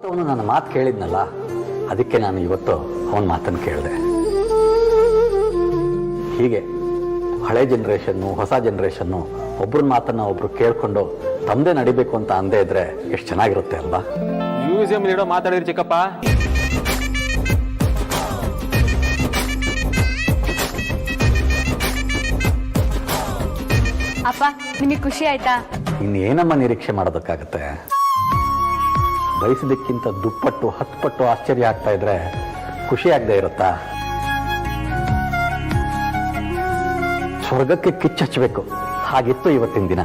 ಅವನು ನನ್ನ ಮಾತು ಕೇಳಿದ್ನಲ್ಲ, ಅದಕ್ಕೆ ನಾನು ಇವತ್ತು ಅವನ ಮಾತನ್ನು ಕೇಳಿದೆ. ಹೀಗೆ ಹಳೆ ಜನ್ರೇಷನ್ನು ಹೊಸ ಜನ್ರೇಷನ್ನು ಒಬ್ಬರ ಮಾತನ್ನು ಒಬ್ರು ಕೇಳ್ಕೊಂಡು ತಮ್ಮದೇ ನಡಿಬೇಕು ಅಂತ ಅಂದೇ ಇದ್ರೆ ಎಷ್ಟು ಚೆನ್ನಾಗಿರುತ್ತೆ ಅಲ್ವಾ? ಮ್ಯೂಸಿಯಂ ಇಡೋ ಮಾತಾಡಿದ್ರಿ ಚಿಕ್ಕಪ್ಪ. ಅಪ್ಪ, ನಿಮಗೆ ಖುಷಿ ಆಯ್ತಾ? ಇನ್ನೇನಮ್ಮ ನಿರೀಕ್ಷೆ ಮಾಡೋದಕ್ಕಾಗತ್ತೆ? ಬಯಸಿದ್ದಕ್ಕಿಂತ ದುಪ್ಪಟ್ಟು 10 ಪಟ್ಟು ಆಶ್ಚರ್ಯ ಆಗ್ತಾ ಇದ್ರೆ ಖುಷಿ ಆಗದೆ ಇರುತ್ತಾ? ಸ್ವರ್ಗಕ್ಕೆ ಕಿಚ್ಚಚ್ಚಬೇಕು, ಹಾಗಿತ್ತು ಇವತ್ತಿನ ದಿನ.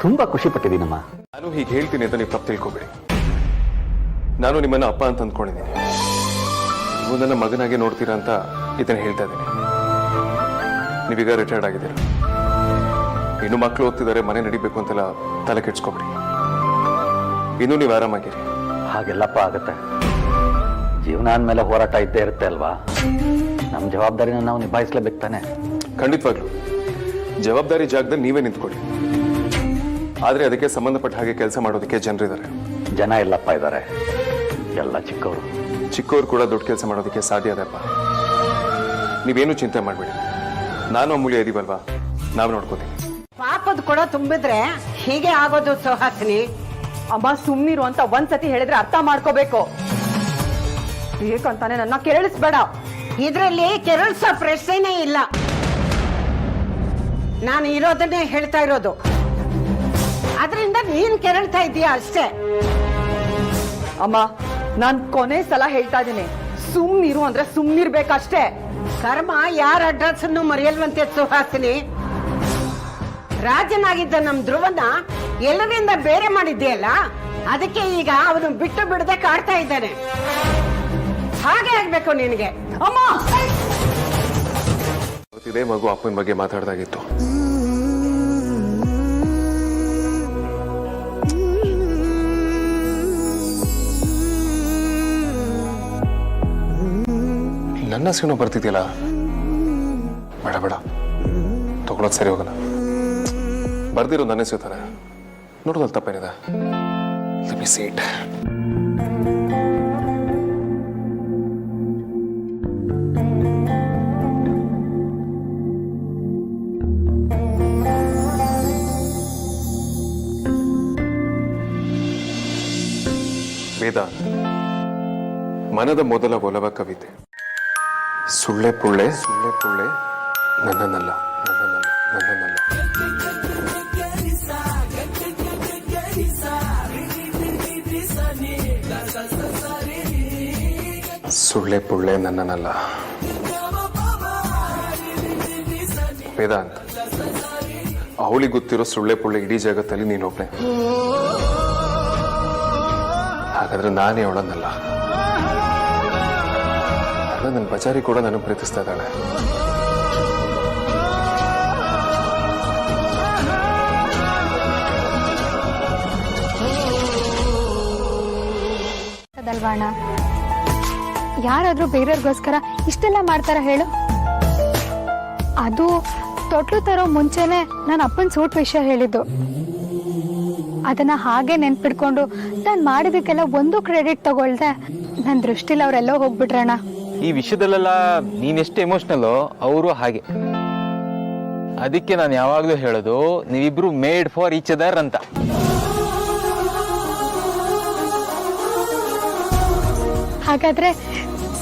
ತುಂಬಾ ಖುಷಿ ಪಟ್ಟಿದ್ದೀನಮ್ಮ. ನಾನು ಹೀಗೆ ಹೇಳ್ತೀನಿ ಅಂತ ನೀವು ತಪ್ಪು ತಿಳ್ಕೊಬೇಡಿ. ನಾನು ನಿಮ್ಮನ್ನ ಅಪ್ಪ ಅಂತ ಅಂದ್ಕೊಂಡಿದ್ದೀನಿ. ನೀವು ನನ್ನ ಮಗನಾಗೆ ನೋಡ್ತೀರಾ ಅಂತ ಇದನ್ನ ಹೇಳ್ತಾ ಇದ್ದೀನಿ. ನೀವೀಗ ರಿಟೈರ್ಡ್ ಆಗಿದ್ದೀರಾ, ಇನ್ನು ಮಕ್ಕಳು ಓದ್ತಿದ್ದಾರೆ, ಮನೆ ನಡಿಬೇಕು ಅಂತೆಲ್ಲ ತಲೆ ಕೆಡ್ಸ್ಕೊಬೇಡಿ. ಇನ್ನು ನೀವು ಆರಾಮಾಗಿರಿ. ಹಾಗೆಲ್ಲಪ್ಪ ಆಗತ್ತೆ. ಜೀವನ ಅಂದಮೇಲೆ ಹೋರಾಟ ಇದ್ದೇ ಇರುತ್ತೆ ಅಲ್ವಾ? ನಮ್ಮ ಜವಾಬ್ದಾರಿನ ನಾವು ನಿಭಾಯಿಸ್ಲೇಬೇಕು ತಾನೆ? ಖಂಡಿತವಾಗ್ಲು ಜವಾಬ್ದಾರಿ ಜಾಗದಲ್ಲಿ ನೀವೇ ನಿಂತ್ಕೊಳ್ಳಿ. ಆದ್ರೆ ಅದಕ್ಕೆ ಸಂಬಂಧಪಟ್ಟ ಹಾಗೆ ಕೆಲಸ ಮಾಡೋದಕ್ಕೆ ಜನರಿದ್ದಾರೆ. ಜನ ಎಲ್ಲಪ್ಪ ಇದ್ದಾರೆ, ಎಲ್ಲ ಚಿಕ್ಕವರು. ಚಿಕ್ಕವರು ಕೂಡ ದೊಡ್ಡ ಕೆಲಸ ಮಾಡೋದಕ್ಕೆ ಸಾಧ್ಯ ಅದಪ್ಪ. ನೀವೇನು ಚಿಂತೆ ಮಾಡಬೇಡಿ. ನಾನು ಅಮೂಲ್ಯ ಇದೀವಲ್ವಾ, ನಾವು ನೋಡ್ಕೋತೀವಿ. ಪಾಪದ ಕೊಡ ತುಂಬಿದ್ರೆ ಹೀಗೆ ಆಗೋದು ಸುಹಾಸಿನಿ. ಅಮ್ಮ ಸುಮ್ನಿರು ಅಂತ ಒಂದ್ಸತಿ ಹೇಳಿದ್ರೆ ಅರ್ಥ ಮಾಡ್ಕೋಬೇಕು. ಬೇಕಂತಾನೆ ನನ್ನ ಕೇಳಿಸ್ಬೇಡ. ಇದ್ರಲ್ಲಿ ಕೆರಳಿಸೋ ಪ್ರಶ್ನೆನೇ ಇಲ್ಲ. ನಾನು ಇರೋದನ್ನೇ ಹೇಳ್ತಾ ಇರೋದು. ಅದರಿಂದ ನೀನ್ ಕೆರಳ್ತಾ ಇದೀಯ ಅಷ್ಟೇ. ಅಮ್ಮ, ನಾನ್ ಕೊನೆ ಸಲ ಹೇಳ್ತಾ ಇದ್ದೀನಿ, ಸುಮ್ನಿರು ಅಂದ್ರೆ ಸುಮ್ನಿರ್ಬೇಕಷ್ಟೇ. ಕರ್ಮ ಯಾರ ಅಡ್ರೆಸ್ ಅನ್ನು ಮರೆಯಲ್ವಂತೆ ಸುಹಾಸಿನಿ. ರಾಜನಾಗಿದ್ದ ನಮ್ ಧ್ರುವನ ಎಲ್ಲರಿಂದ ಬೇರೆ ಮಾಡಿದ್ದೀಯಲ್ಲ, ಅದಕ್ಕೆ ಈಗ ಅವನು ಬಿಟ್ಟು ಬಿಡದೆ ಕಾಡ್ತಾ ಇದ್ದಾನೆ. ಹಾಗೆ ಆಗ್ಬೇಕು ನಿನಗೆ. ಅಮ್ಮ, ಇದೇ ಮಗು ಅಪ್ಪನ ಬಗ್ಗೆ ಮಾತಾಡ್ದಾಗಿತ್ತು. ನನ್ನ ಹೆಸರು ಬರ್ತಿದ್ಯಲ್ಲ, ಬೇಡ ಬೇಡ ತಗೊಳೋದು ಸರಿ ಹೋಗಲ್ಲ. ಬರ್ದಿರೋ ನನ್ನ ಹೆಸರು ತರ ನೋಡೋದಲ್ಲಿ ತಪ್ಪೇನಿದೆ. Let me see it. Vedant, ಮನದ ಮೊದಲ ಒಲವ ಕವಿತೆ. ಸುಳ್ಳೆ ಪುಳ್ಳೆ ಸುಳ್ಳೆ ಪುಳ್ಳೆ ನನ್ನನ್ನಲ್ಲ ನನ್ನನ್ನಲ್ಲ ನನ್ನನ್ನಲ್ಲ. ಸುಳ್ಳೆ ಪುಳ್ಳೆ ನನ್ನನ್ನಲ್ಲ. ವೇದಾಂತ್, ಅವಳಿಗೆ ಗೊತ್ತಿರೋ ಸುಳ್ಳೆ ಪುಳ್ಳೆ ಇಡೀ ಜಗತ್ತಲ್ಲಿ ನೀನೊಬ್ಳೆ. ಹಾಗಾದ್ರೆ ನಾನೇ ಅವಳನ್ನಲ್ಲ. ಅಲ್ಲ, ನನ್ನ ಬಚಾರಿ ಕೂಡ ನಾನು ಪ್ರೀತಿಸ್ತಾ ಇದ್ದಾಳೆ. ಅದಲ್ವಾಣ, ಯಾರಾದ್ರೂ ಬೇರೆಯವ್ರಿಗೋಸ್ಕರ ಇಷ್ಟೆಲ್ಲ ಮಾಡ್ತಾರ ಹೇಳು? ಅದು ತೊಟ್ಲು ತರೋ ಮುಂಚೆನೆ ನನ್ನ ಅಪ್ಪನ ಸೂಟ್ ವಿಷಯ ಹೇಳಿದ್ದು. ಅದನ್ನ ಹಾಗೆ ನೆನ್ಪಿಡ್ಕೊಂಡು ನಾನು ಮಾಡಿದಕ್ಕೆಲ್ಲ ಒಂದು ಕ್ರೆಡಿಟ್ ತಗೊಳ್ದೆ ನನ್ನ ದೃಷ್ಟಿಲಿ ಅವರೆಲ್ಲೋ ಹೋಗ್ಬಿಟ್ರಣ್ಣ. ಈ ವಿಷಯದಲ್ಲೆಲ್ಲ ನೀನೆಷ್ಟು ಎಮೋಷನಲ್, ಅವರು ಹಾಗೆ. ಅದಕ್ಕೆ ನಾನು ಯಾವಾಗ್ಲೂ ಹೇಳೋದು, ನೀವಿಬ್ರು ಮೇಡ್ ಫಾರ್ ಈಚ್ ಅದರ್ ಅಂತ. ಹಾಗಾದ್ರೆ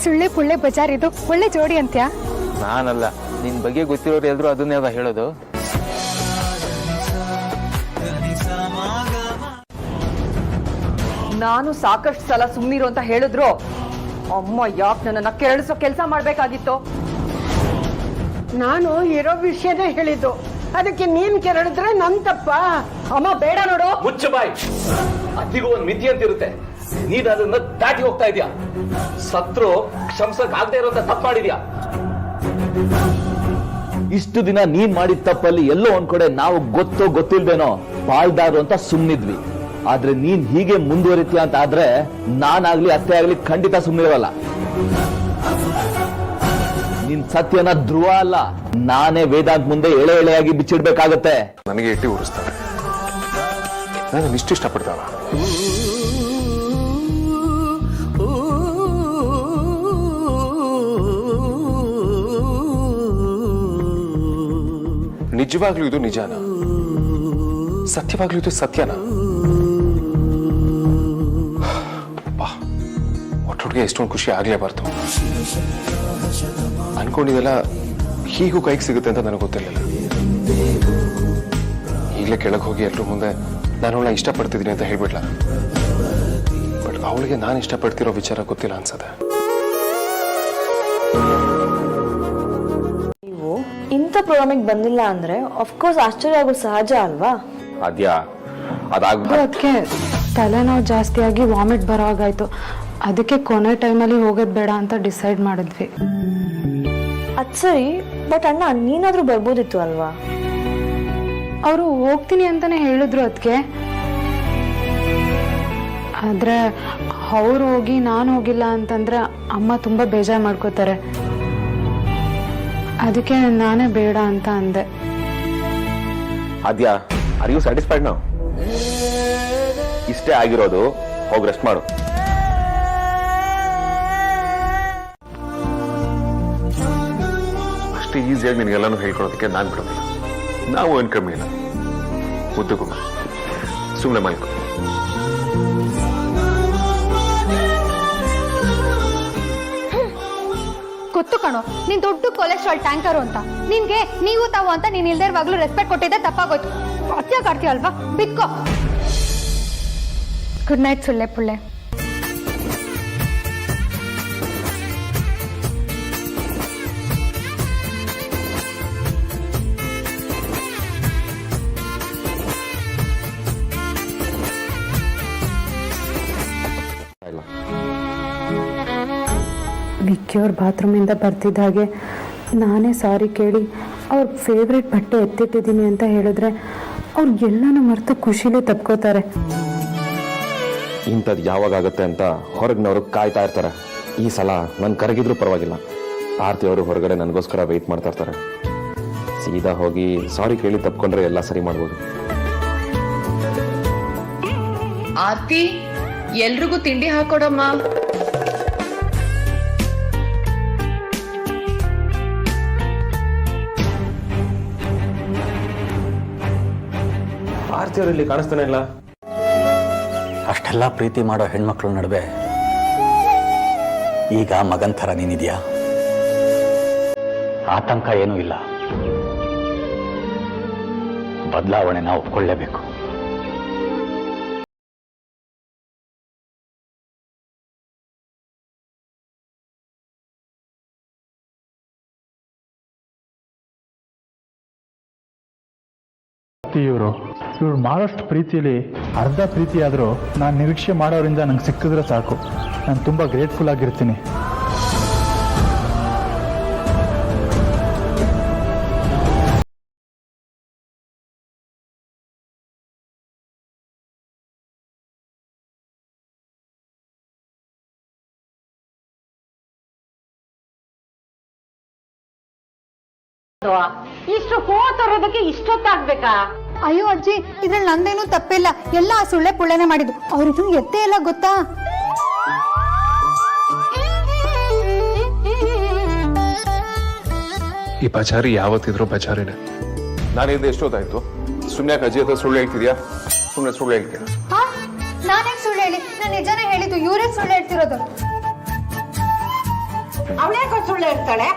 ಸುಳ್ಳೆ ಪುಳ್ಳೆ ಬಜಾರ್ ಇದು ಒಳ್ಳೆ ಜೋಡಿ ಅಂತ್ಯಾ? ನಾನಲ್ಲ, ನಿನ್ ಬಗ್ಗೆ ಗೊತ್ತಿರೋರು ಎಲ್ರು ಅದನ್ನೇ ಅದ ಹೇಳೋದು. ನಾನು ಸಾಕಷ್ಟು ಸಲ ಸುಮ್ನಿರು ಅಂತ ಹೇಳಿದ್ರು. ಅಮ್ಮ ಯಾಕೆ ನನ್ನನ್ನ ಕೇಳಿಸೋ ಕೆಲಸ ಮಾಡ್ಬೇಕಾಗಿತ್ತು? ನಾನು ಇರೋ ವಿಷಯನೇ ಹೇಳಿದ್ದು, ಅದಕ್ಕೆ ನೀನ್ ಕೆರಳಿದ್ರೆ ನನ್ ತಪ್ಪ. ಅಮ್ಮ ಬೇಡ ನೋಡು. ಮುಚ್ಚ ಬಾಯ್. ಅತಿಗೂ ಒಂದು ಮಿತಿ ಅಂತ ಇರುತ್ತೆ. ನೀನ್ ಅದನ್ನ ದಾಟಿ ಹೋಗ್ತಾ ಇದೀಯ. ಸತ್ರು ಕ್ಷಮಿಸಕ್ ಆಗದೆ ಇರೋಂತ ತಪ್ಪು ಮಾಡಿದ್ಯಾ. ಇಷ್ಟು ದಿನ ನೀನ್ ಮಾಡಿದ ತಪ್ಪಲ್ಲಿ ಎಲ್ಲೋ ಒಂದ್ ಕಡೆ ನಾವು ಗೊತ್ತೋ ಗೊತ್ತಿಲ್ದೇನೋ ಪಾಲ್ದಾರು ಅಂತ ಸುಮ್ನಿದ್ವಿ. ಆದ್ರೆ ನೀನ್ ಹೀಗೆ ಮುಂದುವರಿತೀಯ ಅಂತ ಆದ್ರೆ ನಾನಾಗ್ಲಿ ಅತ್ತೆ ಆಗ್ಲಿ ಖಂಡಿತ ಸುಮ್ಮನಿರಲ್ಲ. ನಿನ್ ಸತ್ಯನ ಧ್ರುವ ಅಲ್ಲ, ನಾನೇ ವೇದಾಂತ್ ಮುಂದೆ ಎಳೆ ಎಳೆಯಾಗಿ ಬಿಚ್ಚಿಡ್ಬೇಕಾಗತ್ತೆ. ನನಗೆ ಇಟ್ಟಿ ಉರಿಸ್ತಾರೆ. ನಾನು ಇಷ್ಟು ಇಷ್ಟಪಡ್ತಾವ. ನಿಜವಾಗ್ಲೂ ಇದು ನಿಜಾನ? ಸತ್ಯವಾಗ್ಲೂ ಇದು ಸತ್ಯನಾ? ಒಟ್ಟೊಟ್ಟಿಗೆ ಎಷ್ಟೊಂದು ಖುಷಿ ಆಗ್ಲೇಬಾರ್ದು. ಅನ್ಕೊಂಡಿದ್ದೆಲ್ಲ ಹೀಗೂ ಕೈಗೆ ಸಿಗುತ್ತೆ ಅಂತ ನನಗೆ ಗೊತ್ತಿರಲಿಲ್ಲ. ಈಗಲೇ ಕೆಳಗೆ ಹೋಗಿ ಎಲ್ಲರೂ ಮುಂದೆ ನಾನು ಅವಳನ್ನ ಇಷ್ಟಪಡ್ತಿದ್ದೀನಿ ಅಂತ ಹೇಳ್ಬಿಡ್ಲ. ಬಟ್ ಅವಳಿಗೆ ನಾನು ಇಷ್ಟಪಡ್ತಿರೋ ವಿಚಾರ ಗೊತ್ತಿಲ್ಲ ಅನ್ಸತ್ತೆ. ನೀವು ಇಂಥ ಪ್ರೋಗ್ರಾಮಿಗೆ ಬಂದಿಲ್ಲ ಅಂದ್ರೆ ಅಫ್ಕೋರ್ಸ್ ಆಶ್ಚರ್ಯ ಆಗೋದು ಸಹಜ ಅಲ್ವಾ? ಅದಕ್ಕೆ ತಲೆನೋವು ಜಾಸ್ತಿ ಆಗಿ ವಾಮಿಟ್ ಬರೋ ಹಾಗಾಯ್ತು. ಅದಕ್ಕೆ ಕೊನೆ ಟೈಮಲ್ಲಿ ಹೋಗೋದು ಬೇಡ ಅಂತ ಡಿಸೈಡ್ ಮಾಡಿದ್ವಿ. ಅದ್ ಸರಿ, ಬಟ್ ಅಣ್ಣ ನೀನಾದ್ರೂ ಬರ್ಬೋದಿತ್ತು ಅಲ್ವಾ? ಅವರು ಹೋಗ್ತೀನಿ ಅಂತಾನೆ ಹೇಳಿದ್ರು ಅದಕ್ಕೆ. ಆದ್ರೆ ಅವ್ರು ಹೋಗಿ ನಾನು ಹೋಗಿಲ್ಲ ಅಂತಂದ್ರೆ ಅಮ್ಮ ತುಂಬಾ ಬೇಜಾರು ಮಾಡ್ಕೋತಾರೆ. ಅದಕ್ಕೆ ನಾನೇ ಬೇಡ ಅಂತ ಅಂದೆ. ಆದ್ಯಾ, ಆರ್ ಯು ಸ್ಯಾಟಿಸ್ಫೈಡ್ ನಾವು? ಇಷ್ಟೇ ಆಗಿರೋದು, ಹೋಗಿ ರೆಸ್ಟ್ ಮಾಡು. ಅಷ್ಟೇ ಈಸಿಯಾಗಿ ನಿನಗೆಲ್ಲಾನು ಹೇಳ್ಕೊಳೋದಕ್ಕೆ ನಾನು ಬಿಡೋದಿಲ್ಲ. ನಾವು ಏನು ಕಮ್ಮಿ ಇಲ್ಲ. ಮುದ್ದುಗೂ ಸುಮ್ಮನೆ ಮಲ್ಕೊ. ಗೊತ್ತು ಕಣೋ, ನೀನ್ ದೊಡ್ಡ ಕೊಲೆಸ್ಟ್ರಾಲ್ ಟ್ಯಾಂಕರು ಅಂತ. ನಿನ್ಗೆ ನೀವು ತಾವು ಅಂತ ನೀನ್ ಇಲ್ದೇ ಇರುವಾಗ್ಲೂ ರೆಸ್ಪೆಕ್ಟ್ ಕೊಟ್ಟಿದ್ದೆ ತಪ್ಪಾಗೋಯ್ತು. ಅತ್ಯಾಗ ಆಡ್ತೀಯಲ್ವಾ, ಬಿತ್ಕೋ. ಗುಡ್ ನೈಟ್ ಸುಳ್ಳೆ ಪುಳ್ಳೆ. ವಿಕ್ಕಿಯವ್ರ ಬಾತ್ರೂಮಿಂದ ಬರ್ತಿದ್ದ ಹಾಗೆ ನಾನೇ ಸಾರಿ ಕೇಳಿ ಅವ್ರ ಫೇವ್ರೆಟ್ ಬಟ್ಟೆ ಎತ್ತಿಟ್ಟಿದ್ದೀನಿ ಅಂತ ಹೇಳಿದ್ರೆ ಅವ್ರು ಎಲ್ಲನೂ ಮರೆತು ಖುಷಿಲೇ ತಪ್ಕೋತಾರೆ. ಇಂಥದ್ದು ಯಾವಾಗತ್ತೆ ಅಂತ ಹೊರಗಿನವರು ಕಾಯ್ತಾ ಇರ್ತಾರೆ. ಈ ಸಲ ನಾನು ಕರಗಿದ್ರು ಪರವಾಗಿಲ್ಲ, ಆರ್ತಿ ಅವರು ಹೊರಗಡೆ ನನಗೋಸ್ಕರ ವೆಯ್ಟ್ ಮಾಡ್ತಾ ಇರ್ತಾರೆ. ಸೀದಾ ಹೋಗಿ ಸಾರಿ ಕೇಳಿ ತಪ್ಕೊಂಡ್ರೆ ಎಲ್ಲ ಸರಿ ಮಾಡ್ಬೋದು. ಆರ್ತಿ, ಎಲ್ರಿಗೂ ತಿಂಡಿ ಹಾಕೊಡಮ್ಮ. ಆರ್ತಿ ಅವರು ಇಲ್ಲಿ ಕಾಣಿಸ್ತಾನೆ ಇಲ್ಲ. ಅಷ್ಟೆಲ್ಲ ಪ್ರೀತಿ ಮಾಡೋ ಹೆಣ್ಮಕ್ಳ ನಡುವೆ ಈಗ ಮಗನ್ ಥರ ನೀನಿದ್ಯಾ? ಆತಂಕ ಏನೂ ಇಲ್ಲ. ಬದಲಾವಣೆನ ಒಪ್ಕೊಳ್ಳೇಬೇಕು. ಇವರು ಮಾಡೋಷ್ಟು ಪ್ರೀತಿಯಲ್ಲಿ ಅರ್ಧ ಪ್ರೀತಿ ಆದರೂ ನಾನು ನಿರೀಕ್ಷೆ ಮಾಡೋರಿಂದ ನಂಗೆ ಸಿಕ್ಕಿದ್ರೆ ಸಾಕು. ನಾನು ತುಂಬ ಗ್ರೇಟ್ಫುಲ್ ಆಗಿರ್ತೀನಿ. ಇಷ್ಟು ಹೂವು ತರೋದಕ್ಕೆ ಇಷ್ಟೊತ್ತಾಗ್ಬೇಕಾ? ಅಯ್ಯೋ ಅಜ್ಜಿ, ಇದ್ರಲ್ಲಿ ನಂದೇನೂ ತಪ್ಪಿಲ್ಲ. ಎಲ್ಲ ಆ ಸುಳ್ಳೆ ಪುಳ್ಳೆನೆ ಮಾಡಿದ್ದು. ಅವ್ರಿಗೂ ಎತ್ತೇ ಇಲ್ಲ ಗೊತ್ತಾ? ಈ ಪಚಾರಿ ಯಾವತ್ತಿದ್ರು ಪಚಾರಿನೇ. ನಾನಿಂದ ಎಷ್ಟೊತ್ತಾಯ್ತು? ಸುಮ್ಮನೆ ಅಜ್ಜಿ ಹತ್ರ ಸುಳ್ಳು ಹೇಳ್ತಿದ್ಯಾ? ಸುಮ್ಮನೆ ಸುಳ್ಳು ಹೇಳ್ತೀಯ? ನಾನೇ ಸುಳ್ಳು ಹೇಳಿ? ನಾನು ನಿಜಾನೇ ಹೇಳಿದ್ದು. ಇವರೇ ಸುಳ್ಳು ಹೇಳ್ತಿರೋದು. ಅವಳ್ಯಾಕೋ ಸುಳ್ಳು ಹೇಳ್ತಾಳೆ?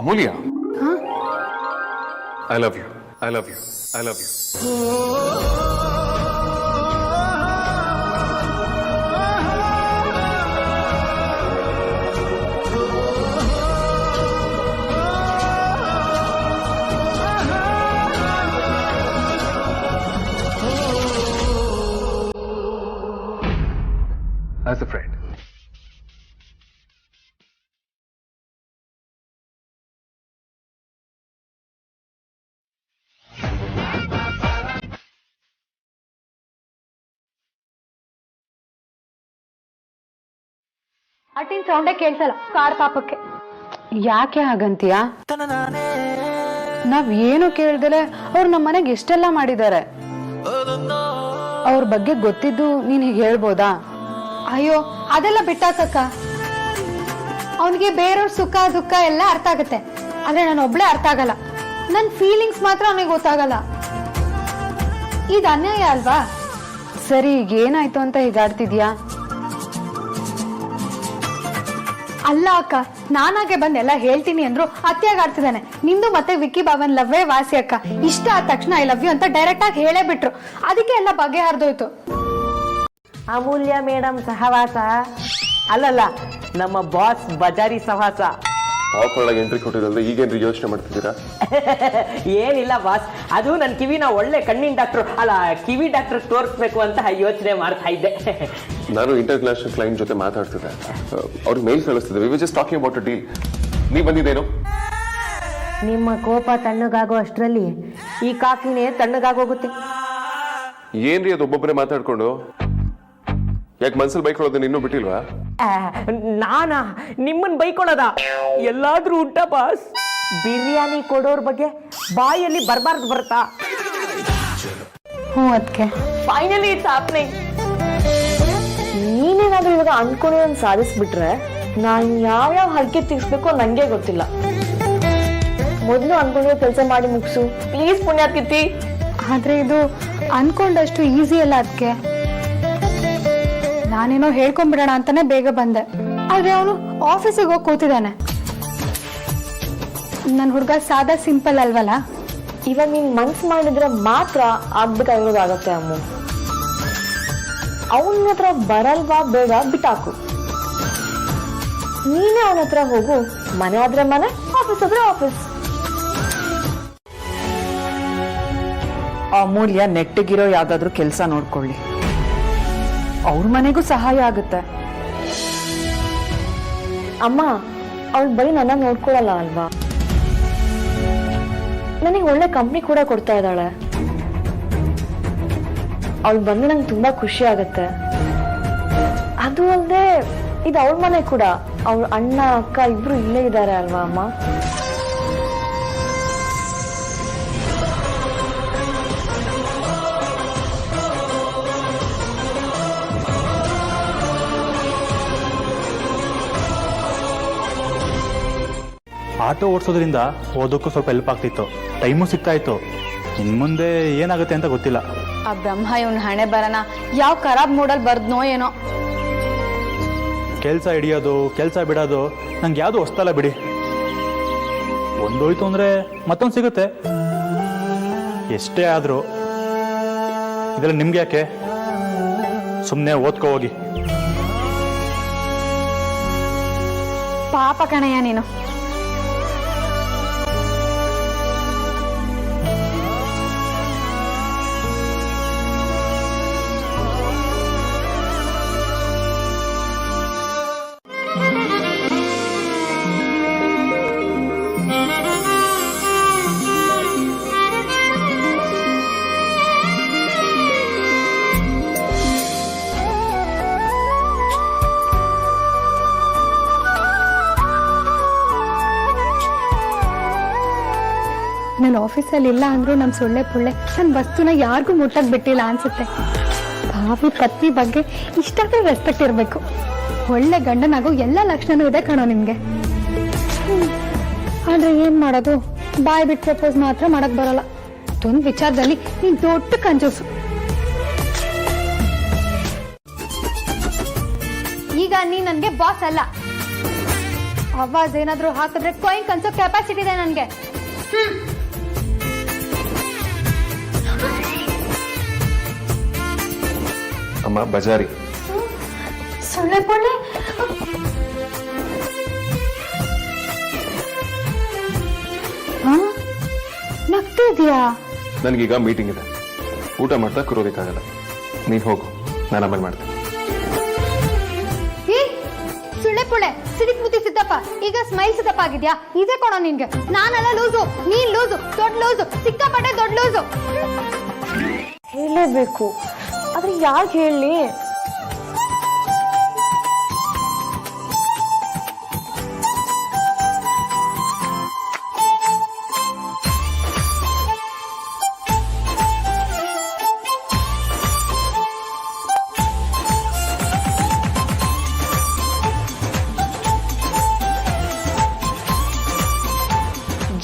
Amulya, I love you, I love you, I love you. As a friend. ಅಟಿನ್ ಸೌಂಡೇ ಕೇಳ್ಸಲ್ಲ ಕಾರ್ ಪಾಪಕ್ಕೆ. ಯಾಕೆ ಹಾಗಂತೀಯ? ನಾವ್ ಏನು ಕೇಳ್ದಲೆ ಅವ್ರು ನಮ್ಮ ಮನೆಗೆ ಎಷ್ಟೆಲ್ಲ ಮಾಡಿದ್ದಾರೆ. ಅವ್ರ ಬಗ್ಗೆ ಗೊತ್ತಿದ್ದು ನೀನ್ ಹೀಗೆ ಹೇಳ್ಬೋದಾ? ಅಯ್ಯೋ ಅದೆಲ್ಲ ಬಿಟ್ಟಾಕಕ್ಕ. ಅವನಿಗೆ ಬೇರೆಯವ್ರ ಸುಖ ದುಃಖ ಎಲ್ಲ ಅರ್ಥ ಆಗತ್ತೆ, ಆದ್ರೆ ನಾನು ಒಬ್ಳೆ ಅರ್ಥ ಆಗಲ್ಲ. ನನ್ ಫೀಲಿಂಗ್ಸ್ ಮಾತ್ರ ಅವನಿಗೆ ಗೊತ್ತಾಗಲ್ಲ. ಇದು ಅನ್ಯಾಯ ಅಲ್ವಾ? ಸರಿ, ಈಗ ಏನಾಯ್ತು ಅಂತ ಹೀಗಾಡ್ತಿದ್ಯಾ? ಅಲ್ಲ ಅಕ್ಕ, ನಾನಾಗೆ ಬಂದೆಲ್ಲ ಹೇಳ್ತೀನಿ ಅಂದ್ರು ಅತ್ಯಾಗ ಆಡ್ತಿದ್ದಾನೆ. ನಿಂದು ಮತ್ತೆ ವಿಕ್ಕಿ ಬಾಬನ್ ಲವ್ವೇ ವಾಸಿ ಅಕ್ಕ. ಇಷ್ಟ ಆದ ತಕ್ಷಣ ಐ ಲವ್ ಯು ಅಂತ ಡೈರೆಕ್ಟ್ ಆಗಿ ಹೇಳೇ ಬಿಟ್ರು. ಅದಕ್ಕೆ ಎಲ್ಲ ಬಗೆ ಹರಿದೋಯ್ತು. ಅಮೂಲ್ಯ ಮೇಡಮ್ ಸಹವಾಸ ಅಲ್ಲಲ್ಲ, ನಮ್ಮ ಬಾಸ್ ಬಜಾರಿ ಸಹವಾಸ. ಆಫ್ರೊಳಗೆ ಎಂಟ್ರಿ ಕೊಟ್ಟಿರೋದ್ರೆ ಈಗೇನ್ರಿ ಯೋಚನೆ ಮಾಡ್ತಿದ್ದೀರಾ? ಏನಿಲ್ಲ ಬಾಸ್, ಅದು ನನ್ನ ಕಿವಿನ ಒಳ್ಳೆ ಕಣ್ಣಿನ ಡಾಕ್ಟ್ರು ಅಲ್ಲ ಕಿವಿ ಡಾಕ್ಟರ್ ತೋರಿಸ್ಬೇಕು ಅಂತ ಯೋಚನೆ ಮಾಡ್ತಾ ಇದ್ದೆ. ನಾನು ಇಂಟರ್ನ್ಯಾಷನಲ್ ಕ್ಲೈಂಟ್ ಜೊತೆ ಮಾತಾಡ್ತಿದ್ದೆ, ಅವ್ರಿಗೆ ಮೇಲ್ ಕಳಿಸ್ತಿದ್ದೆ. We were just talking about a deal. ನೀವು ಬಂದಿದ್ದೇನು? ನಿಮ್ಮ ಕೋಪ ತಣ್ಣಗಾಗೋ ಅಷ್ಟರಲ್ಲಿ ಈ ಕಾಫಿನೇ ತಣ್ಣಗಾಗೋಗುತ್ತೆ. ಏನ್ರಿ ಅದು ಒಬ್ಬೊಬ್ಬರೇ ಮಾತಾಡ್ಕೊಂಡು? ಯಾಕೆ ಮನ್ಸಲ್ಲಿ ಬೈಕೊಳ್ಳೋದನ್ನ ಇನ್ನೂ ಬಿಟ್ಟಿಲ್ವಾ? ನಾನಾ ನಿಮ್ಮನ್ ಬೈಕೊಳ್ಳೋದ? ಎಲ್ಲಾದ್ರೂ ಉಂಟ ಬಾಸ್? ಬಿರಿಯಾನಿ ಕೊಡೋರ್ ಬಗ್ಗೆ ಬಾಯಲ್ಲಿ ಬರ್ಬಾರ್ದು ಬರ್ತಾ? ಹ್ಞೂ ಅದಕ್ಕೆ ಫೈನಲಿ ಇಟ್ಸ್ ಹ್ಯಾಪನಿಂಗ್. ನೀನೇನಾದ್ರೂ ಇವಾಗ ಅನ್ಕೊಂಡಿರೋನ್ ಸಾಧಿಸ್ಬಿಟ್ರೆ ನಾನ್ ಯಾವ್ಯಾವ ಹರಕೆ ತೀರ್ಸ್ಬೇಕು ನಂಗೆ ಗೊತ್ತಿಲ್ಲ. ಮೊದ್ಲು ಅನ್ಕೊಂಡಿರೋ ಕೆಲಸ ಮಾಡಿ ಮುಗಿಸು ಪ್ಲೀಸ್ ಪುಣ್ಯಾತ್ಕಿತಿ. ಆದ್ರೆ ಇದು ಅನ್ಕೊಂಡಷ್ಟು ಈಸಿ ಅಲ್ಲ. ಅದಕ್ಕೆ ನಾನೇನೋ ಹೇಳ್ಕೊಂಡ್ಬಿಡೋಣ ಅಂತಾನೆ ಬೇಗ ಬಂದೆ, ಆದ್ರೆ ಅವನು ಆಫೀಸಿಗೆ ಹೋಗಿ ಕೂತಿದ್ದಾನೆ. ನನ್ನ ಹುಡುಗ ಸಾದಾ ಸಿಂಪಲ್ ಅಲ್ವಲ್ಲ. ಇವಾಗ ನೀನ್ ಮನ್ಸ್ ಮಾಡಿದ್ರೆ ಮಾತ್ರ ಆಗ್ಬೇಕಾಗಿರೋದಾಗತ್ತೆ ಅಮ್ಮ. ಅವನ ಹತ್ರ ಬರಲ್ವಾ ಬೇಗ ಬಿಟ್ಟಾಕು. ನೀನೇ ಅವನ ಹತ್ರ ಹೋಗು. ಮನೆ ಆದ್ರೆ ಮನೆ, ಆಫೀಸ್ ಆದ್ರೆ ಆಫೀಸ್. ಅಮೂಲ್ಯ ನೆಟ್ಟಿಗಿರೋ ಯಾವ್ದಾದ್ರು ಕೆಲಸ ನೋಡ್ಕೊಳ್ಳಿ, ಅವ್ರ ಮನೆಗೂ ಸಹಾಯ ಆಗುತ್ತೆ. ಅಮ್ಮ ಅವಳು ಬರೀ ನನ್ನ ನೋಡ್ಕೊಳಲ್ಲ ಅಲ್ವಾ, ನನಗೆ ಒಳ್ಳೆ ಕಂಪ್ನಿ ಕೂಡ ಕೊಡ್ತಾ ಇದ್ದಾಳೆ. ಅವಳು ಬಂದು ನಂಗೆ ತುಂಬಾ ಖುಷಿ ಆಗತ್ತೆ. ಅದು ಅಲ್ಲದೆ ಇದು ಅವಳ ಮನೆ ಕೂಡ. ಅವಳ ಅಣ್ಣ ಅಕ್ಕ ಇಬ್ರು ಇಲ್ಲೇ ಇದ್ದಾರೆ ಅಲ್ವಾ ಅಮ್ಮ. ಆಟೋ ಓಡಿಸೋದ್ರಿಂದ ಓದೋಕ್ಕೂ ಸ್ವಲ್ಪ ಹೆಲ್ಪ್ ಆಗ್ತಿತ್ತು, ಟೈಮು ಸಿಗ್ತಾ ಇತ್ತು. ಇನ್ನು ಮುಂದೆ ಏನಾಗುತ್ತೆ ಅಂತ ಗೊತ್ತಿಲ್ಲ. ಆ ಬ್ರಹ್ಮ ಇವನ್ ಹಣೆ ಬರನ ಯಾವ ಖರಾಬ್ ಮೂಡಲ್ ಬರ್ದ್ನೋ ಏನೋ. ಕೆಲಸ ಹಿಡಿಯೋದು ಕೆಲಸ ಬಿಡೋದು ನಂಗೆ ಯಾವುದು ಹೊಸ್ತಲ್ಲ ಬಿಡಿ. ಒಂದೋಯ್ತು ಅಂದರೆ ಮತ್ತೊಂದು ಸಿಗುತ್ತೆ. ಎಷ್ಟೇ ಆದರೂ ಇದರಲ್ಲಿ ನಿಮ್ಗೆ ಯಾಕೆ, ಸುಮ್ಮನೆ ಓದ್ಕೋ ಹೋಗಿ. ಪಾಪ ಕಣಯ್ಯ ನೀನು. ನನ್ನ ಆಫೀಸಲ್ಲಿ ಇಲ್ಲ ಅಂದ್ರೂ ನಮ್ಮ ಸೊಳ್ಳೆ ಪುಳ್ಳೆ ನನ್ನ ವಸ್ತುನ ಯಾರಿಗೂ ಮುಟ್ಟಕ್ ಬಿಟ್ಟಿಲ್ಲ ಅನ್ಸುತ್ತೆ. ಭಾವಿ ಪತ್ನಿ ಬಗ್ಗೆ ಇಷ್ಟಾದ್ರೂ ರೆಸ್ಪೆಕ್ಟ್ ಇರಬೇಕು. ಒಳ್ಳೆ ಗಂಡನಾಗೋ ಎಲ್ಲ ಲಕ್ಷಣನೂ ಇದೆ ಕಣೋ ನಿಮ್ಗೆ. ಆದ್ರೆ ಏನ್ ಮಾಡೋದು, ಬಾಯ್ ಬಿಟ್ಟು ಪ್ರಪೋಸ್ ಮಾತ್ರ ಮಾಡಕ್ ಬರಲ್ಲ. ಅದೊಂದು ವಿಚಾರದಲ್ಲಿ ನೀನ್ ದೊಡ್ಡ ಕಂಜೂಸು. ಈಗ ನೀ ನನ್ಗೆ ಬಾಸ್ ಅಲ್ಲ. ಆವಾಜ್ ಏನಾದ್ರೂ ಹಾಕಿದ್ರೆ ಕಾಯಿನ್ ಕನ್ಸೋ ಕೆಪಾಸಿಟಿ ಇದೆ ನನ್ಗೆ. ಅಮ್ಮ ಬಜಾರಿ. ಸೊಳ್ಳೆ ಪೊಳ್ಳೆ ನಗ್ತಿದ್ಯಾ? ನನಗೀಗ ಮೀಟಿಂಗ್ ಇದೆ, ಊಟ ಮಾಡ್ತಾ ಕೂರೋದಕ್ಕಾಗಲ್ಲ. ನೀನು ಹೋಗು, ನಾನು ಆಮೇಲೆ ಮಾಡ್ತೇನೆ. ದಪ್ಪ, ಈಗ ಸ್ಮೈಲ್ಸ್ ದಪ್ಪ ಆಗಿದ್ಯಾ? ಇದೇ ಕೊಡೋ ನಿನ್ಗೆ. ನಾನೆಲ್ಲ ಲೂಸು, ನೀನ್ ಲೂಸು, ದೊಡ್ಡ ಲೂಸು, ಸಿಕ್ಕಾಪಟ್ಟೆ ದೊಡ್ಡ ಲೂಸು. ಹೇಳಲೇಬೇಕು, ಆದ್ರೆ ಯಾಕೆ ಹೇಳಿ?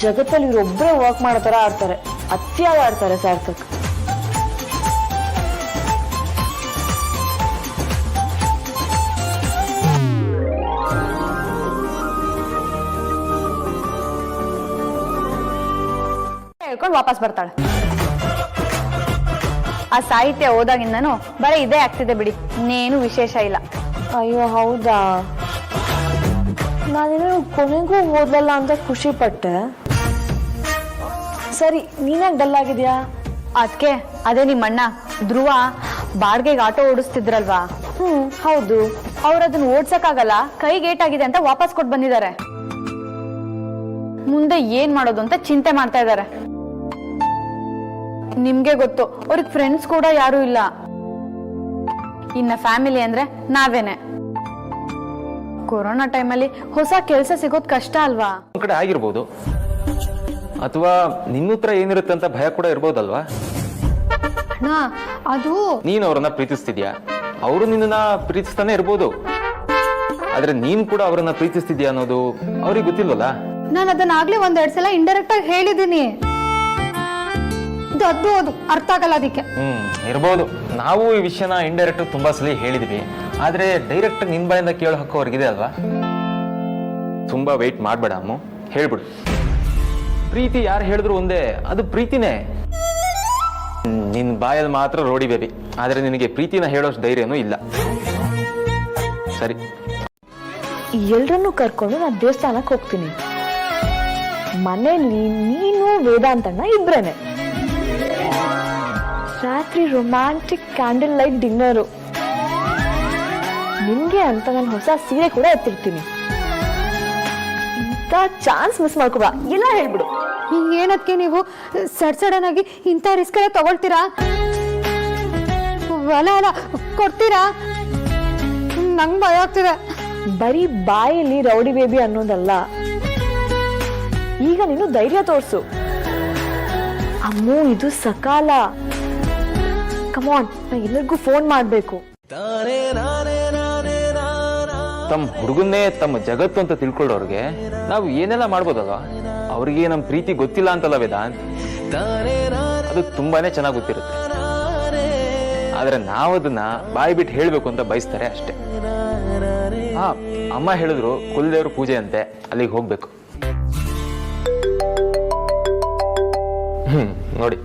ಜಗತ್ತಲ್ಲಿ ಇವ್ರೊಬ್ಬರೇ ವರ್ಕ್ ಮಾಡೋ ಥರ ಆಡ್ತಾರೆ, ಅತಿಯಾಗಿ ಆಡ್ತಾರೆ ಸಾರ್ಥಕ್. ಹೇಳ್ಕೊಂಡು ವಾಪಸ್ ಬರ್ತಾಳೆ. ಆ ಸಾಹಿತ್ಯ ಓದಾಗಿಂದನೂ ಬರೀ ಇದೇ ಆಗ್ತಿದೆ ಬಿಡಿ, ಇನ್ನೇನು ವಿಶೇಷ ಇಲ್ಲ. ಅಯ್ಯೋ ಹೌದಾ? ನಾನೇನು ಕೊನೆಗೂ ಓದಲ್ಲ ಅಂತ ಖುಷಿ ಪಟ್ಟೆ. ಸರಿ, ನೀನ್ಯಾಕೆ ಡಲ್ ಆಗಿದ್ಯಾ? ಅದಕ್ಕೆ ಅದೇ ನಿಮ್ಮಣ್ಣ ಧ್ರುವ ಬಾಡ್ಗೆಗೆ ಆಟೋ ಓಡಿಸ್ತಿದ್ರಲ್ವಾ, ಹೌದು. ಅವ್ರು ಅದನ್ನ ಓಡ್ಸಕ್ಕಾಗಲ್ಲ, ಕೈಗೇಟಾಗಿದೆ ಅಂತ ವಾಪಸ್ ಕೊಟ್ಟು ಬಂದಿದ್ದಾರೆ. ಮುಂದೆ ಏನ್ ಮಾಡೋದು ಅಂತ ಚಿಂತೆ ಮಾಡ್ತಾ ಇದ್ದಾರೆ. ನಿಮ್ಗೆ ಗೊತ್ತು, ಅವ್ರಿಗೆ ಫ್ರೆಂಡ್ಸ್ ಕೂಡ ಯಾರು ಇಲ್ಲ. ಇನ್ನ ಫ್ಯಾಮಿಲಿ ಅಂದ್ರೆ ನಾವೇನೆ. ಕೊರೋನಾ ಟೈಮಲ್ಲಿ ಹೊಸ ಕೆಲಸ ಸಿಗೋದ್ ಕಷ್ಟ ಅಲ್ವಾ? ಒಂದ್ ಕಡೆ ಆಗಿರ್ಬೋದು, ಅಥವಾ ನಿನ್ನ ಹತ್ರ ಏನಿರುತ್ತೆ ಅಂತ ಭಯ ಕೂಡ ಇರ್ಬೋದಲ್ವಾ? ಅಣ್ಣ ಅದು ನೀನ್ ಅವ್ರನ್ನ ಪ್ರೀತಿಸ್ತಿದ್ಯಾ, ಅವರು ನಿನ್ನ ಪ್ರೀತಿಸ್ತಾನೆ ಇರ್ಬೋದು. ಆದ್ರೆ ನೀನ್ ಕೂಡ ಅವರನ್ನ ಪ್ರೀತಿಸ್ತಿದ್ಯಾ ಅನ್ನೋದು ಅವ್ರಿಗೆ ಗೊತ್ತಿಲ್ವಲ್ಲ. ನಾನು ಅದನ್ನ ಆಗ್ಲೇ ಒಂದೆರಡು ಸಲ ಇಂಡೈರೆಕ್ಟ್ ಆಗಿ ಹೇಳಿದ್ದೀನಿ. ಅದು ಅರ್ಥ ಆಗಲ್ಲ ಅದಕ್ಕೆ. ಇರ್ಬೋದು. ನಾವು ಈ ವಿಷಯನ ಇಂಡೈರೆಕ್ಟ್ ತುಂಬಾ ಸಲ ಹೇಳಿದ್ವಿ, ಆದ್ರೆ ಡೈರೆಕ್ಟ್ ನಿನ್ ಬಾಯಿಂದ ಕೇಳೋ ಹಕ್ಕು ಅವ್ರಿಗಿದೆ ಅಲ್ವಾ? ತುಂಬಾ ವೆಯ್ಟ್ ಮಾಡ್ಬೇಡ ಅಮ್ಮ, ಹೇಳ್ಬಿಡು. ಪ್ರೀತಿ ಯಾರು ಹೇಳಿದ್ರು ಒಂದೇ, ಅದು ಪ್ರೀತಿನೇ. ನಿನ್ ಬಾಯಲ್ಲಿ ಮಾತ್ರ ರೋಡಿ ಬೇಬಿ, ಆದ್ರೆ ನಿನಗೆ ಪ್ರೀತಿನ ಹೇಳೋಷ್ಟು ಧೈರ್ಯನೂ ಇಲ್ಲ. ಸರಿ, ಎಲ್ರನ್ನೂ ಕರ್ಕೊಂಡು ನಾನು ದೇವಸ್ಥಾನಕ್ಕೆ ಹೋಗ್ತೀನಿ. ಮನೇಲಿ ನೀನು ವೇದಾಂತಣ್ಣ ಇಬ್ರೇನೆ. ರಾತ್ರಿ ರೊಮ್ಯಾಂಟಿಕ್ ಕ್ಯಾಂಡಲ್ ಲೈಟ್ ಡಿನ್ನರು. ನಿಮ್ಗೆ ಅಂತ ನಾನು ಹೊಸ ಸೀರೆ ಕೂಡ ಎತ್ತಿರ್ತೀನಿ. ಇಂಥ ಚಾನ್ಸ್ ಮಿಸ್ ಮಾಡ್ಕೋಬಾ, ಎಲ್ಲ ಹೇಳ್ಬಿಡು. ಏನಕ್ಕೆ ನೀವು ಸಡನ್ ಆಗಿ ಇಂಥ ರಿಸ್ಕ್ ಎಲ್ಲ ತಗೊಳ್ತೀರಾ? ಅಲ್ಲ ಕೊಡ್ತೀರಾ? ನಂಗೆ ಭಯ ಆಗ್ತಿದೆ. ಬರೀ ಬಾಯಲ್ಲಿ ರೌಡಿ ಬೇಬಿ ಅನ್ನೋದಲ್ಲ, ಈಗ ನೀನು ಧೈರ್ಯ ತೋರ್ಸು. ಅಮ್ಮು, ಇದು ಸಕಾಲ. ಕಮಾನ್, ನಾ ಎಲ್ಲರಿಗೂ ಫೋನ್ ಮಾಡ್ಬೇಕು. ತಮ್ಮ ಹುಡುಗನ್ನೇ ತಮ್ಮ ಜಗತ್ತು ಅಂತ ತಿಳ್ಕೊಳ್ಳೋರ್ಗೆ ನಾವು ಏನೆಲ್ಲ ಮಾಡ್ಬೋದಲ್ವಾ? ಅವ್ರಿಗೆ ನಮ್ ಪ್ರೀತಿ ಗೊತ್ತಿಲ್ಲ ಅಂತಲ್ಲ ವೇದಾಂತ್, ಅದು ತುಂಬಾನೇ ಚೆನ್ನಾಗಿ ಗೊತ್ತಿರುತ್ತೆ. ಆದ್ರೆ ನಾವು ಅದನ್ನ ಬಾಯಿ ಬಿಟ್ಟು ಹೇಳ್ಬೇಕು ಅಂತ ಬಯಸ್ತಾರೆ ಅಷ್ಟೇ. ಅಮ್ಮ ಹೇಳಿದ್ರು ಕುಲದೇವ್ರ ಪೂಜೆ ಅಂತೆ, ಅಲ್ಲಿಗೆ ಹೋಗ್ಬೇಕು. ನೋಡಿ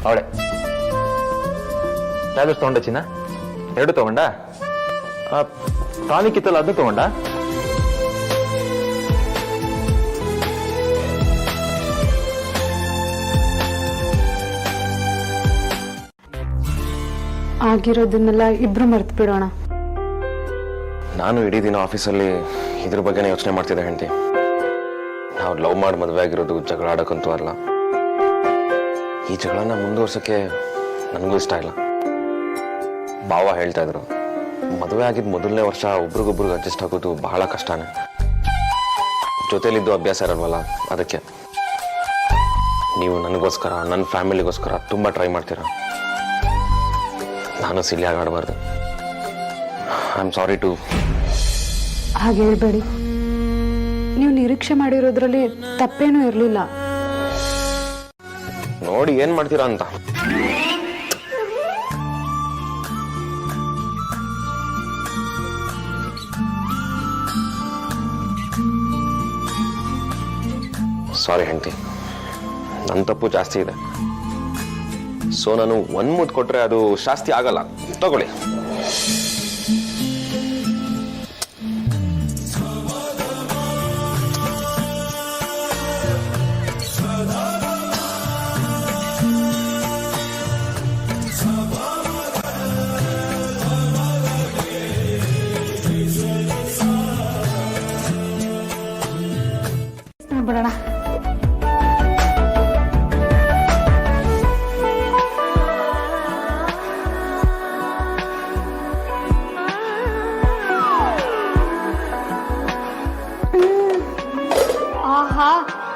ಅವಳೆ ಟ್ಯಾಬ್ಲೆಟ್ಸ್ ತಗೊಂಡ ಚಿನ್ನ? 2 ತಗೊಂಡ? ಟಾನಿಕ್ ಇತ್ತಲ್ಲ, ಅದನ್ನು ತಗೊಂಡ? ಆಗಿರೋದನ್ನೆಲ್ಲ ಇಬ್ರು ಮರ್ತು ಬಿಡೋಣ. ನಾನು ಇಡೀ ದಿನ ಆಫೀಸಲ್ಲಿ ಇದ್ರ ಬಗ್ಗೆನೇ ಯೋಚನೆ ಮಾಡ್ತಿದ್ದೆ ಹೆಂಡತಿ. ನಾವು ಲವ್ ಮಾಡಿ ಮದುವೆ ಆಗಿರೋದು ಜಗಳ ಆಡೋಕ್ಕಂತೂ ಅಲ್ಲ. ಈ ಜಗಳನ ಮುಂದುವರ್ಸೋಕ್ಕೆ ನನಗೂ ಇಷ್ಟ ಇಲ್ಲ. ಭಾವ ಹೇಳ್ತಾ ಇದ್ರು, ಮದುವೆ ಆಗಿದ್ದ ಮೊದಲನೇ ವರ್ಷ ಒಬ್ರಿಗೊಬ್ರಿಗೆ ಅಡ್ಜಸ್ಟ್ ಆಗೋದು ಬಹಳ ಕಷ್ಟನೇ. ಜೊತೆಲಿದ್ದು ಅಭ್ಯಾಸ ಇರಲ್ವಲ್ಲ, ಅದಕ್ಕೆ. ನೀವು ನನಗೋಸ್ಕರ, ನನ್ನ ಫ್ಯಾಮಿಲಿಗೋಸ್ಕರ ತುಂಬ ಟ್ರೈ ಮಾಡ್ತೀರಾ. ನಾನು ಸಿಲಿಯಾಗಿ ಆಡಬಾರ್ದು. I am sorry too. ಹಾಗೆ ಹೇಳ್ಬೇಡಿ, ನೀವು ನಿರೀಕ್ಷೆ ಮಾಡಿರೋದ್ರಲ್ಲಿ ತಪ್ಪೇನೂ ಇರಲಿಲ್ಲ. ನೋಡಿ ಏನ್ ಮಾಡ್ತೀರಾ ಅಂತ. ಸಾರಿ ಹೆಂಡತಿ, ನನ್ನ ತಪ್ಪು ಜಾಸ್ತಿ ಇದೆ. ಸೊ ನಾನು ಒಂದ್ ಮುದ್ದು ಕೊಟ್ರೆ ಅದು ಶಾಸ್ತಿ ಆಗಲ್ಲ. ತಗೊಳ್ಳಿ.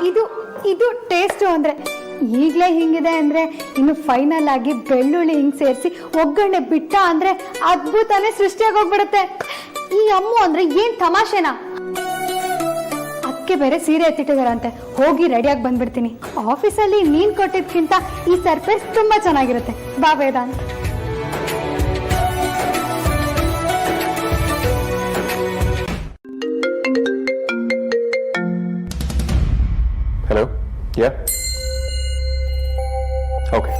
ಇದು ಇದು ಟೇಸ್ಟು ಅಂದ್ರೆ ಈಗಲೇ ಹಿಂಗಿದೆ ಅಂದ್ರೆ ಇನ್ನು ಫೈನಲ್ ಆಗಿ ಬೆಳ್ಳುಳ್ಳಿ ಹಿಂಗ್ ಸೇರಿಸಿ ಒಗ್ಗರಣೆ ಬಿಟ್ಟ ಅಂದ್ರೆ ಅದ್ಭುತನೇ ಸೃಷ್ಟಿಯಾಗಿ ಹೋಗ್ಬಿಡುತ್ತೆ. ಈ ಅಮ್ಮು ಅಂದ್ರೆ ಏನ್ ತಮಾಷೆನಾ? ಅದಕ್ಕೆ ಬೇರೆ ಸೀರೆ ಎತ್ತಿಟ್ಟಿದಾರಂತೆ, ಹೋಗಿ ರೆಡಿಯಾಗಿ ಬಂದ್ಬಿಡ್ತೀನಿ. ಆಫೀಸಲ್ಲಿ ನೀನ್ ಕೊಟ್ಟಿದ್ಕಿಂತ ಈ ಸರ್ಪ್ರೈಸ್ ತುಂಬಾ ಚೆನ್ನಾಗಿರುತ್ತೆ. ಬಾ Vedant. Hello, yeah okay.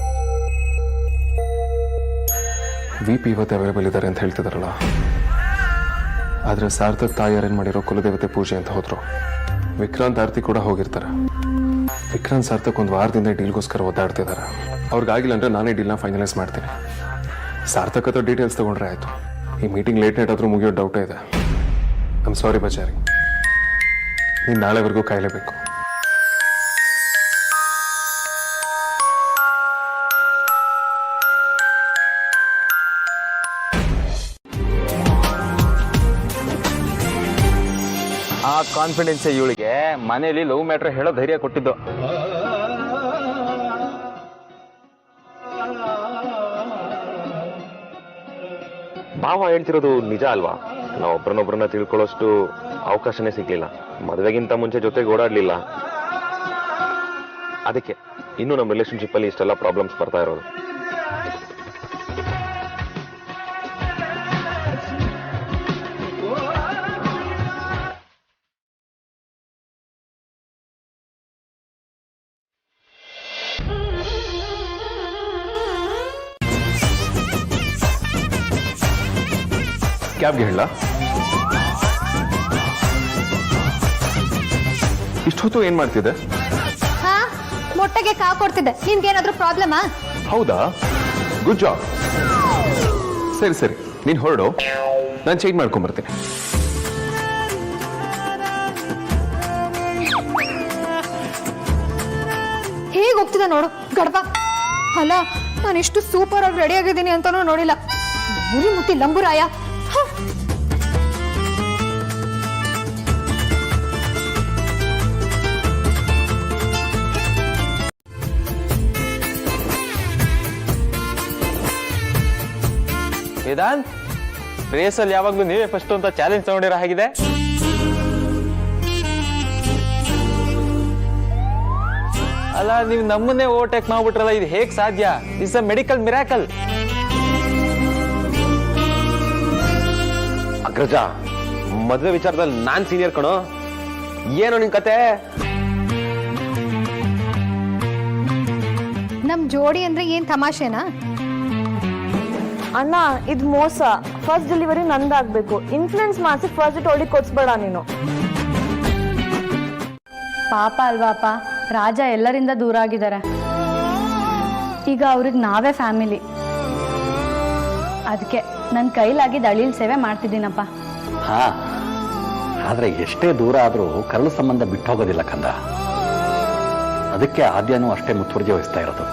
V P ಇವತ್ತು ಅವೈಲೇಬಲ್ ಇದ್ದಾರೆ ಅಂತ ಹೇಳ್ತಿದಾರಲ್ಲ, ಆದರೆ ಸಾರ್ಥಕ್ ತಾಯಿ ಅರೇಂಜ್ ಮಾಡಿರೋ ಕುಲದೇವತೆ ಪೂಜೆ ಅಂತ ಹೋದ್ರು. ವಿಕ್ರಾಂತ್ ಆರ್ತಿ ಕೂಡ ಹೋಗಿರ್ತಾರೆ. ವಿಕ್ರಾಂತ್ ಸಾರ್ಥಕ್ ಒಂದು ವಾರದಿಂದ ಡೀಲ್ಗೋಸ್ಕರ ಒದ್ದಾಡ್ತಿದ್ದಾರೆ. ಅವ್ರಿಗಾಗಿಲ್ಲ ಅಂದರೆ ನಾನೇ ಡೀಲ್ನ ಫೈನಲೈಸ್ ಮಾಡ್ತೀನಿ. ಸಾರ್ಥಕ್ ಹತ್ರ ಡೀಟೇಲ್ಸ್ ತೊಗೊಂಡ್ರೆ ಆಯಿತು. ಈ ಮೀಟಿಂಗ್ ಲೇಟ್ ನೈಟ್ ಆದರೂ ಮುಗಿಯೋ ಡೌಟೇ ಇದೆ. ಐಮ್ ಸಾರಿ ಬಚಾರಿ, ನೀನು ನಾಳೆವರೆಗೂ ಕಾಯಲೇಬೇಕು. ಆ ಕಾನ್ಫಿಡೆನ್ಸ್ ಇವಳಿಗೆ ಮನೆಯಲ್ಲಿ ಲವ್ ಮ್ಯಾಟ್ರ್ ಹೇಳೋ ಧೈರ್ಯ ಕೊಟ್ಟಿದ್ದು. ಭಾವ ಹೇಳ್ತಿರೋದು ನಿಜ ಅಲ್ವಾ? ನಾವು ಒಬ್ರನ್ನೊಬ್ರನ್ನ ತಿಳ್ಕೊಳ್ಳೋಷ್ಟು ಅವಕಾಶನೇ ಸಿಗ್ಲಿಲ್ಲ. ಮದುವೆಗಿಂತ ಮುಂಚೆ ಜೊತೆಗೆ ಓಡಾಡ್ಲಿಲ್ಲ. ಅದಕ್ಕೆ ಇನ್ನು ನಮ್ಮ ರಿಲೇಶನ್ಶಿಪ್ ಅಲ್ಲಿ ಇಷ್ಟೆಲ್ಲ ಪ್ರಾಬ್ಲಮ್ಸ್ ಬರ್ತಾ ಇರೋದು. ಕ್ಯಾಬ್ಗೆ ಹೇಳ. ಇಷ್ಟೊತ್ತು ಏನ್ ಮಾಡ್ತಿದ್ದೆ? ಹಾ, ಮೊಟ್ಟೆಗೆ ಕಾವು ಕೊಡ್ತಿದ್ದೆ. ನಿಮ್ಗೇನಾದ್ರೂ ಪ್ರಾಬ್ಲಮಾ? ಹೌದಾ, ಗುಡ್ ಜಾಬ್. ಸರಿ ಸರಿ, ನೀನು ಹೊರಡು, ನಾನು ಚೇಂಜ್ ಮಾಡ್ಕೊಂಡ್ಬರ್ತೀನಿ. ಹೇಗೆ ಹೋಗ್ತಿದ್ದೆ ನೋಡು ಗಡ್ಬ. ಅಲ್ಲ, ನಾನು ಎಷ್ಟು ಸೂಪರ್ ಆಗಿ ರೆಡಿ ಆಗಿದ್ದೀನಿ ಅಂತಾನೂ ನೋಡಿಲ್ಲ. ಮುರಿ ಮುತ್ತಿ ಲಂಬುರಾಯ. ವೇದಾಂತ್, ರೇಸಲ್ಲಿ ಯಾವಾಗ್ಲೂ ನೀವೇ ಫಸ್ಟ್ ಅಂತ ಚಾಲೆಂಜ್ ತಗೊಂಡಿರೋ ಹಾಗಿದೆ. ಅಲ್ಲ, ನೀವು ನಮ್ಮನ್ನೇ ಓವರ್ಟೇಕ್ ಮಾಡ್ಬಿಟ್ರಲ್ಲ, ಇದು ಹೇಗ್ ಸಾಧ್ಯ? It's a medical miracle. Agraja, ಮದುವೆ ವಿಚಾರದಲ್ಲಿ ನಾನ್ ಸೀನಿಯರ್ ಕಣೋ. ಏನೋ ನಿನ್ ಕತೆ? ನಮ್ ಜೋಡಿ ಅಂದ್ರೆ ಏನ್ ತಮಾಷೆನಾ? ಅಣ್ಣ, ಇದು ಮೋಸ. ಫಸ್ಟ್ ಡೆಲಿವರಿ ನಂದಾಗ್ಬೇಕು. ಇನ್ಫ್ಲೂಯೆನ್ಸ್ ಮಾಡಿಸಿ ಫಸ್ಟ್ ಡೇಟ್ ಹೊಡಿ ಕೊಡ್ಸ್ಬೇಡ ನೀನು. ಪಾಪ ಅಲ್ವಾಪ, ರಾಜ ಎಲ್ಲರಿಂದ ದೂರ ಆಗಿದ್ದಾರೆ. ಈಗ ಅವ್ರಿಗೆ ನಾವೇ ಫ್ಯಾಮಿಲಿ. ಅದಕ್ಕೆ ನನ್ನ ಕೈಲಾಗಿದ್ದ ಅಳಿಲ್ ಸೇವೆ ಮಾಡ್ತಿದ್ದೀನಪ್ಪ. ಹಾ, ಆದ್ರೆ ಎಷ್ಟೇ ದೂರ ಆದ್ರೂ ಕರಳು ಸಂಬಂಧ ಬಿಟ್ಟು ಹೋಗೋದಿಲ್ಲ ಕಂದ. ಅದಕ್ಕೆ ಆದ್ಯನೂ ಅಷ್ಟೇ ಮುತುವರ್ಜಿ ವಹಿಸ್ತಾ ಇರೋದು.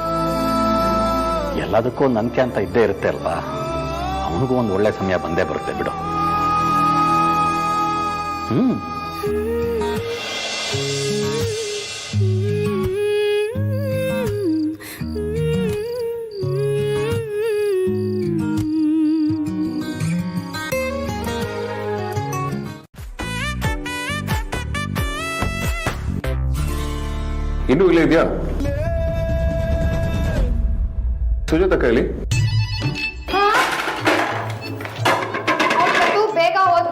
ಎಲ್ಲದಕ್ಕೂ ಒಂದು ಅಂತ್ಯ ಅಂತ ಇದ್ದೇ ಇರುತ್ತೆ ಅಲ್ವಾ? ಅವನಿಗೂ ಒಂದು ಒಳ್ಳೆ ಸಮಯ ಬಂದೇ ಬರುತ್ತೆ ಬಿಡು. ಇನ್ನೂ ಇಲ್ಲೇ ಇದೆಯಾ ಸುಜಾತ ಕೈಲಿ? ಬೇಗ ಹೋದ್.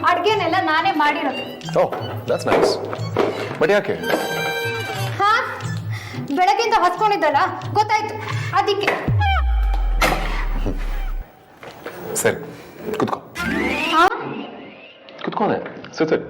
ಅಡ್ಗೆನೆಲ್ಲ ನಾನೇ ಮಾಡಿರೋದು. ಓಹ್, ದಟ್ಸ್ ನೈಸ್. ಬಟ್ ಯಾಕೆ? ಹಾ, ಬೆಳಗ್ಗಿಂದ ಹಸ್ಕೊಂಡಿದ್ದಲ್ಲ, ಗೊತ್ತಾಯ್ತು ಅದಕ್ಕೆ. ಸರಿ, ಕುತ್ಕೋ. ಕುತ್ಕೋದೆ. ಸರಿ.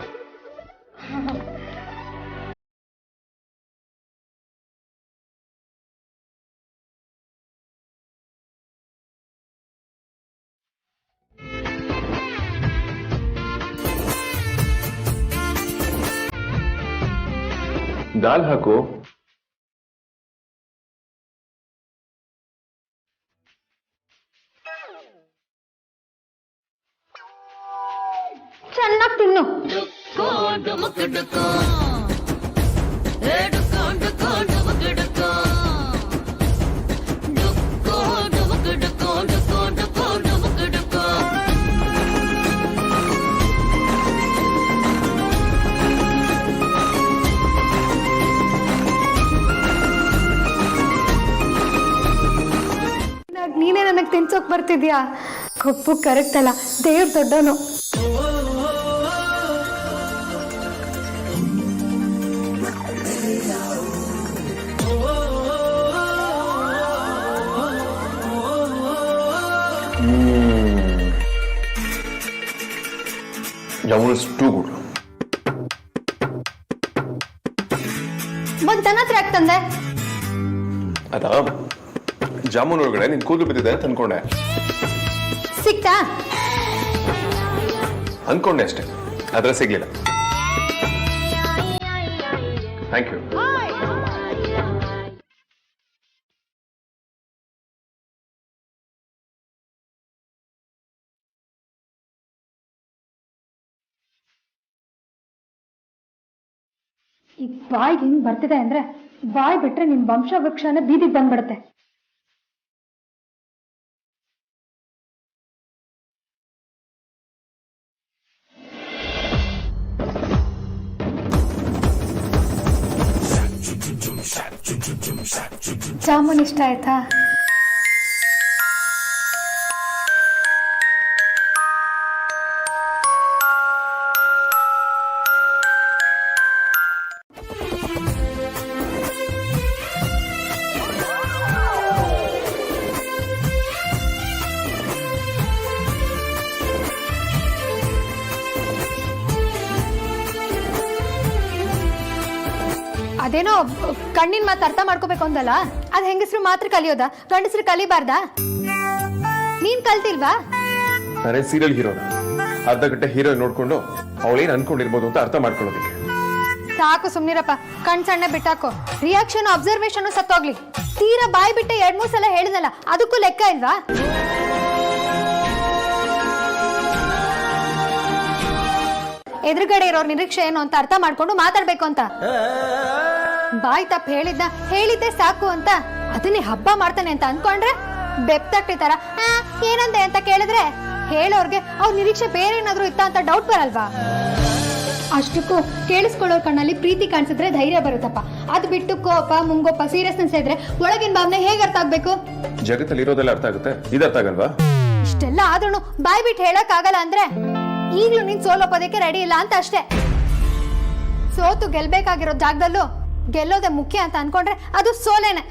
ದಾಲ್ ಹಾಕು. ಚೆನ್ನಾಗಿ ತಿನ್ನು. ಮಾಡ್ತಿದ್ಯಾ? ಕಪ್ಪು ಕರೆಕ್ಟ್ ಅಲ್ಲ, ದೇವ್ರ ದೊಡ್ಡವನು. Jamun is too good. ಬಂದ್ ನನ್ನ ಹತ್ರ ಯಾಕೆ ತಂದೆ? ಅದಾ ಜಾಮೂನ್ ಒಳಗಡೆ ನಿನ್ ಕೂದಲು ಬಿದ್ದಿದೆ ಅಂತ ಅನ್ಕೊಂಡೆ. ಸಿಕ್ತಾ? ಅನ್ಕೊಂಡೆ ಅಷ್ಟೇ, ಆದ್ರೆ ಸಿಗ್ಲಿಲ್ಲ. Thank you. ಈ ಬಾಯಿಗೆ ಹಿಂಗ್ ಬರ್ತಿದೆ ಅಂದ್ರೆ ಬಾಯ್ ಬಿಟ್ರೆ ನಿನ್ ವಂಶ ವೃಕ್ಷನೇ ಬೀದಿಗೆ ಬಂದ್ಬಿಡುತ್ತೆ. ಜಾಮೂನ್ ಇಷ್ಟ ಆಯ್ತಾ? ಅದೇನೋ ಕಣ್ಣಿನ ಮಾತು ಅರ್ಥ ಮಾಡ್ಕೋಬೇಕು ಅಂದಲ್ಲ, ಅದ್ ಹೆಂಗಸ್ರು ಮಾತ್ರ ಕಲಿಯೋದ, ಗಂಡಸ್ರು ಕಲಿಬಾರ್ದಾ? ನೀನ್ ಕಲ್ತಿಲ್ವಾ? ನಾನೇ ಸೀರಿಯಲ್ ಹೀರೋನ, ಅರ್ಧ ಗಂಟೆ ಹೀರೋ ನೋಡ್ಕೊಂಡು ಅವಳೇನ್ ಅನ್ಕೊಂಡಿರ್ಬೋದು ಅಂತ ಅರ್ಥ ಮಾಡ್ಕೊಳ್ಳೋದಕ್ಕೆ. ಸಾಕು ಸುಮ್ನಿರಪ್ಪ, ಕಣ್ ಸಣ್ಣ ಬಿಟ್ಟಾಕೋ. Reaction observation ಸತ್ತೋಗ್ಲಿ. ತೀರಾ ಬಾಯ್ ಬಿಟ್ಟೆ 2-3 ಸಲ ಹೇಳಿದಲ್ಲ, ಅದಕ್ಕೂ ಲೆಕ್ಕ ಇಲ್ವಾ? ಎದುರುಗಡೆ ಇರೋರ್ ನಿರೀಕ್ಷೆ ಏನು ಅಂತ ಅರ್ಥ ಮಾಡ್ಕೊಂಡು ಮಾತಾಡ್ಬೇಕು ಅಂತ. ಬಾಯ್ ತಪ್ಪ ಹೇಳಿದ್ದೆ ಸಾಕು ಅಂತ ಅದನ್ನೇ ಹಬ್ಬ ಮಾಡ್ತಾನೆ ಅಂತ ಅನ್ಕೊಂಡ್ರೆ ಬೆಪ್ತಟ್ಟಿತಾರ ಏನಂದೆ ಅಂತ ಕೇಳಿದ್ರೆ ಹೇಳೋರ್ಗೆ ಅವ್ರ ನಿರೀಕ್ಷೆ ಬೇರೆ ಏನಾದ್ರು ಇತ್ತ ಅಂತ ಡೌಟ್ ಬರಲ್ವಾ? ಅಷ್ಟಕ್ಕೂ ಕೇಳಿಸ್ಕೊಳ್ಳೋರ್ ಕಣ್ಣಲ್ಲಿ ಪ್ರೀತಿ ಕಾಣಿಸಿದ್ರೆ ಧೈರ್ಯ ಬರುತ್ತಪ್ಪ. ಅದ್ ಬಿಟ್ಟು ಕೋಪ, ಮುಂಗೋಪ, ಸೀರಿಯಸ್ನೆಸ್ ಇದ್ರೆ ಒಳಗಿನ ಭಾವನೆ ಹೇಗೆ ಅರ್ಥ ಆಗ್ಬೇಕು? ಜಗತ್ತಲ್ಲಿ ಇರೋದೆಲ್ಲ ಅರ್ಥ ಆಗುತ್ತೆ, ಇದು ಅರ್ಥ ಆಗಲ್ವಾ? ಇಷ್ಟೆಲ್ಲ ಆದ್ರೂ ಬಾಯ್ ಬಿಟ್ಟು ಹೇಳಕ್ ಆಗಲ್ಲ ಅಂದ್ರೆ ಈಗ್ಲೂ ನೀನ್ ಸೋಲೋಪೋದಕ್ಕೆ ರೆಡಿ ಇಲ್ಲ ಅಂತ ಅಷ್ಟೇ. ಸೋತು ಗೆಲ್ಬೇಕಾಗಿರೋ ಜಾಗದಲ್ಲೂ ಗೆಲ್ಲೋದೇ ಮುಖ್ಯ ಅಂತ ಅನ್ಕೊಂಡ್ರೆ ಅದು ಸೋಲೇನೆ.